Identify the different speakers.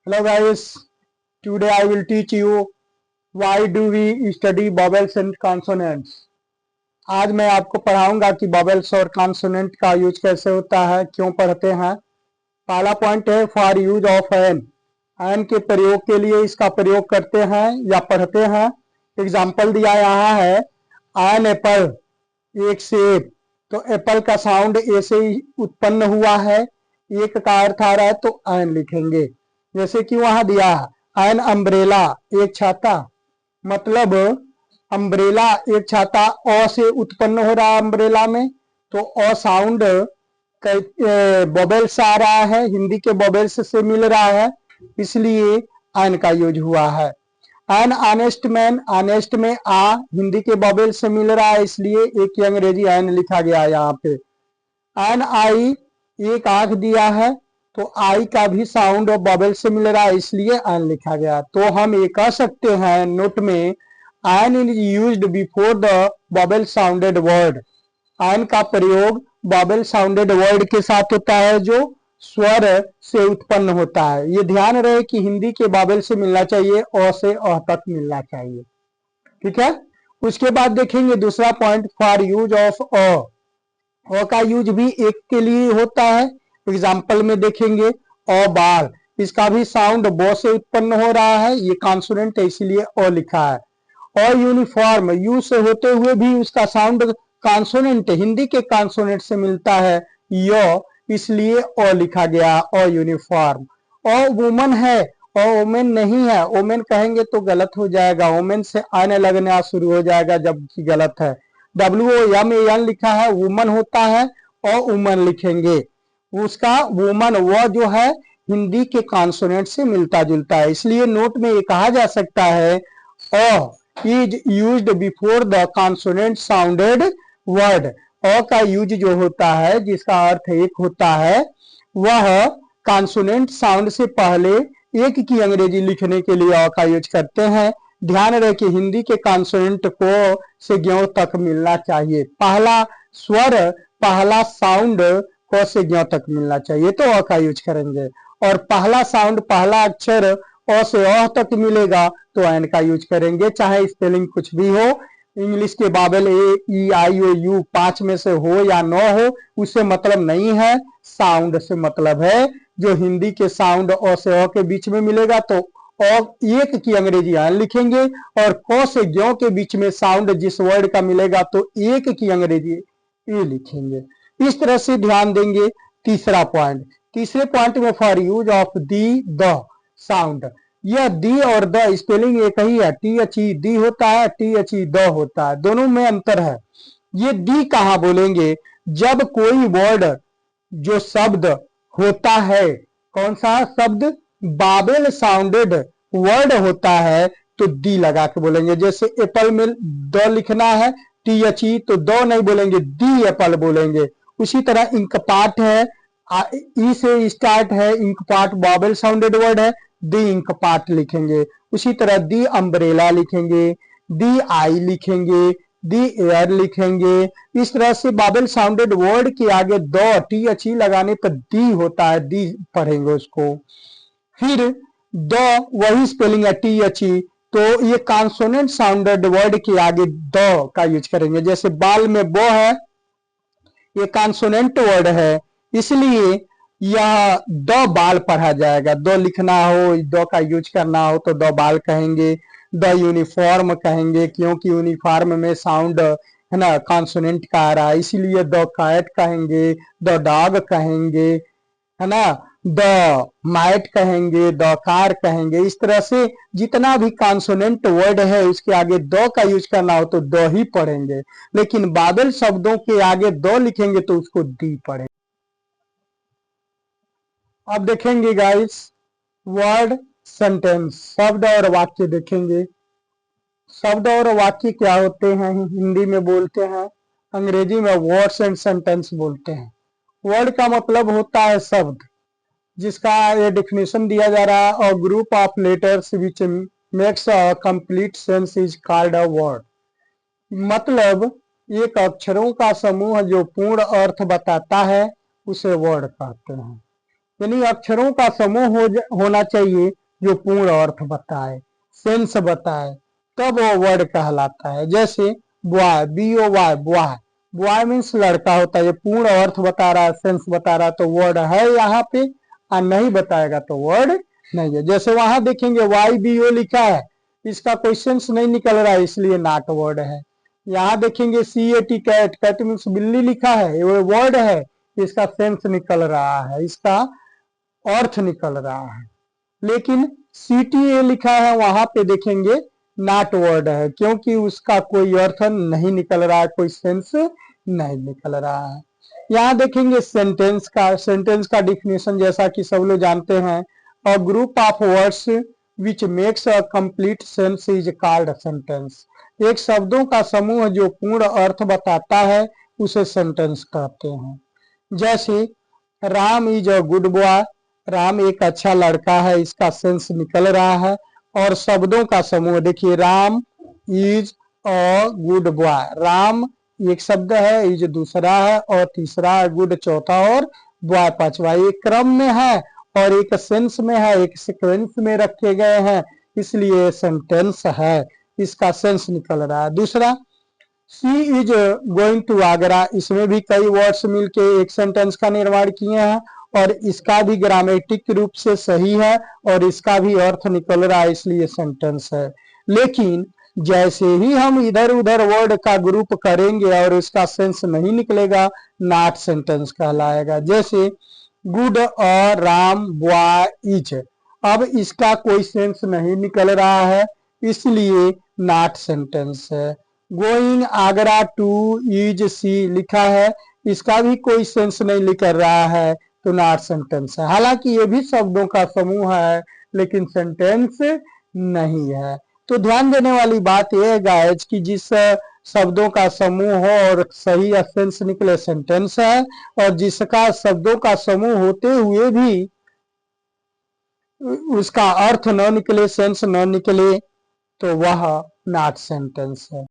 Speaker 1: Hello guys, today I will teach you why do we study vowels and consonants। आज मैं आपको पढ़ाऊंगा कि vowels और consonant का यूज कैसे होता है, क्यों पढ़ते हैं। पहला पॉइंट है for use of an. An के प्रयोग के लिए इसका प्रयोग करते हैं या पढ़ते हैं। एग्जाम्पल दिया यहाँ है एन एप्पल, एक सेब। तो एप्पल का साउंड ए से ही उत्पन्न हुआ है, एक का अर्थ आ रहा है तो एन लिखेंगे। जैसे कि वहां दिया है एन अम्ब्रेला, एक छाता। मतलब अम्ब्रेला एक छाता अ से उत्पन्न हो रहा है अम्ब्रेला में, तो अ साउंड बॉबेल्स आ रहा है, हिंदी के बॉबेल्स से मिल रहा है, इसलिए एन का यूज हुआ है। एन ऑनेस्ट मैन, ऑनेस्ट में आ हिंदी के बॉबेल से मिल रहा है, इसलिए एक ही अंग्रेजी एन लिखा गया यहाँ पे। एन आई, एक आंख दिया है तो आई का भी साउंड और बॉबल से मिल रहा है, इसलिए एन लिखा गया। तो हम ये कह सकते हैं नोट में an is used before the vowel sounded word. An का प्रयोग बॉबल साउंडेड वर्ड के साथ होता है जो स्वर से उत्पन्न होता है। ये ध्यान रहे कि हिंदी के बॉबल से मिलना चाहिए, अ से अ तक मिलना चाहिए। ठीक है। उसके बाद देखेंगे दूसरा point for use of a का यूज भी एक के लिए होता है। एग्जाम्पल में देखेंगे अ बाल, इसका भी साउंड ब से उत्पन्न हो रहा है, ये कॉन्सोनेंट है इसीलिए अ लिखा है। और यूनिफॉर्म, यू से होते हुए भी उसका साउंड कॉन्सोनेंट हिंदी के कॉन्सोनेंट से मिलता है य, इसलिए अ लिखा गया अ यूनिफॉर्म। और वुमन है और ओमेन नहीं है, ओमेन कहेंगे तो गलत हो जाएगा, ओमेन से आने लगना शुरू हो जाएगा जबकि गलत है। WOMAN लिखा है, वुमन होता है और वुमन लिखेंगे। उसका वुमन वो जो है हिंदी के कॉन्सोनेंट से मिलता जुलता है, इसलिए नोट में ये कहा जा सकता है a is used before the consonant sounded word. A का यूज जो होता है जिसका अर्थ एक होता है, वह कॉन्सोनेंट साउंड से पहले एक की अंग्रेजी लिखने के लिए अ का यूज करते हैं। ध्यान रहे कि हिंदी के कॉन्सोनेंट को से ज्ञ तक मिलना चाहिए, पहला स्वर पहला साउंड क से ज्ञ तक मिलना चाहिए तो अ का यूज करेंगे। और पहला साउंड पहला अक्षर अ से अ तक मिलेगा तो एन का यूज करेंगे, चाहे स्पेलिंग कुछ भी हो। इंग्लिश के बाबल ए ई आई ओ यू 5 में से हो या न हो उससे मतलब नहीं है, साउंड से मतलब है। जो हिंदी के साउंड अ से अ के बीच में मिलेगा तो और एक की अंग्रेजी एन लिखेंगे, और क से ज्ञ के बीच में साउंड जिस वर्ड का मिलेगा तो एक की अंग्रेजी ए लिखेंगे। इस तरह से ध्यान देंगे। तीसरा पॉइंट, तीसरे पॉइंट में for use of the the sound, यह दी और द स्पेलिंग एक ही है, टी एच ई दी होता है, टी एच ई द होता है, दोनों में अंतर है। ये दी कहां बोलेंगे, जब कोई वर्ड जो शब्द होता है, कौन सा शब्द, बाबेल साउंडेड वर्ड होता है तो दी लगा के बोलेंगे। जैसे एप्पल में द लिखना है टी एच ई तो द नहीं बोलेंगे, दी एप्पल बोलेंगे। उसी तरह इंकपाट है, ई से स्टार्ट है, इंकपाट बाबेल साउंडेड वर्ड है, दी इंकपाट लिखेंगे। उसी तरह दी अम्ब्रेला लिखेंगे, दी आई लिखेंगे, दी एयर लिखेंगे। इस तरह से बाबेल साउंडेड वर्ड के आगे द टी एच ई लगाने पर दी होता है, दी पढ़ेंगे उसको। फिर द वही स्पेलिंग है टी एच ई, तो ये कॉन्सोनेंट साउंडेड वर्ड के आगे द का यूज करेंगे। जैसे बाल में ब है, ये कॉन्सोनेंट वर्ड है, इसलिए यह द बाल पढ़ा जाएगा। द लिखना हो, द का यूज करना हो तो द बाल कहेंगे। द यूनिफॉर्म कहेंगे क्योंकि यूनिफॉर्म में साउंड है ना कॉन्सोनेंट का आ रहा है, इसीलिए द कैट कहेंगे, द डॉग कहेंगे, है ना, द माइट कहेंगे, द कार कहेंगे। इस तरह से जितना भी कॉन्सोनेंट वर्ड है उसके आगे द का यूज करना हो तो द ही पढ़ेंगे, लेकिन बादल शब्दों के आगे द लिखेंगे तो उसको दी पढ़ेंगे। अब देखेंगे गाइस वर्ड सेंटेंस, शब्द और वाक्य देखेंगे। शब्द और वाक्य क्या होते हैं, हिंदी में बोलते हैं, अंग्रेजी में वर्ड्स एंड सेंटेंस बोलते हैं। वर्ड का मतलब होता है शब्द, जिसका ये डिफिनेशन दिया जा रहा है, और group of letters which makes a complete sense is called a word. मतलब एक अक्षरों का समूह जो पूर्ण अर्थ बताता है उसे वर्ड कहते हैं। यानी अक्षरों का समूह होना चाहिए जो पूर्ण अर्थ बताए, सेंस बताए, तब वो वर्ड कहलाता है। जैसे boy, BOY, boy, boy means लड़का होता है, ये पूर्ण अर्थ बता रहा है, सेंस बता रहा है, तो वर्ड है यहाँ पे, और नहीं बताएगा तो वर्ड नहीं है। जैसे वहां देखेंगे YBO लिखा है, इसका कोई सेंस नहीं निकल रहा है, इसलिए नॉट वर्ड है। यहाँ देखेंगे CAT, कैट, कैट मीन्स बिल्ली लिखा है, ये वर्ड है, इसका सेंस निकल रहा है, इसका अर्थ निकल रहा है। लेकिन CTA लिखा है, वहां पे देखेंगे नॉट वर्ड है, क्योंकि उसका कोई अर्थ नहीं निकल रहा है, कोई सेंस नहीं निकल रहा है। यहाँ देखेंगे सेंटेंस का डिफिनेशन, जैसा कि सब लोग जानते हैं, a group of words which makes a complete sense is called sentence. एक शब्दों का समूह जो पूर्ण अर्थ बताता है उसे सेंटेंस कहते हैं। जैसे Ram is a good boy, Ram एक अच्छा लड़का है, इसका सेंस निकल रहा है। और शब्दों का समूह देखिए, Ram is a good boy, Ram एक शब्द है, इज दूसरा है, और तीसरा है, गुड चौथा, और बॉय पांचवा। एक क्रम में है और एक सेंस में है, एक सीक्वेंस में रखे गए हैं, इसलिए सेंटेंस है, इसका सेंस निकल रहा है। दूसरा, she is going to Agra, इसमें भी कई वर्ड्स मिलके एक सेंटेंस का निर्माण किए हैं, और इसका भी ग्रामेटिक रूप से सही है, और इसका भी अर्थ निकल रहा है, इसलिए सेंटेंस है। लेकिन जैसे ही हम इधर उधर वर्ड का ग्रुप करेंगे और इसका सेंस नहीं निकलेगा, नॉट सेंटेंस कहलाएगा। जैसे गुड और राम बॉय इज, अब इसका कोई सेंस नहीं निकल रहा है, इसलिए नॉट सेंटेंस है। गोइंग आगरा टू इज सी लिखा है, इसका भी कोई सेंस नहीं निकल रहा है, तो नॉट सेंटेंस है। हालांकि ये भी शब्दों का समूह है, लेकिन सेंटेंस नहीं है। तो ध्यान देने वाली बात यह है गाइस कि जिस शब्दों का समूह हो और सही सेंस निकले, सेंटेंस है, और जिसका शब्दों का समूह होते हुए भी उसका अर्थ न निकले, सेंस न निकले, तो वह नॉट सेंटेंस है।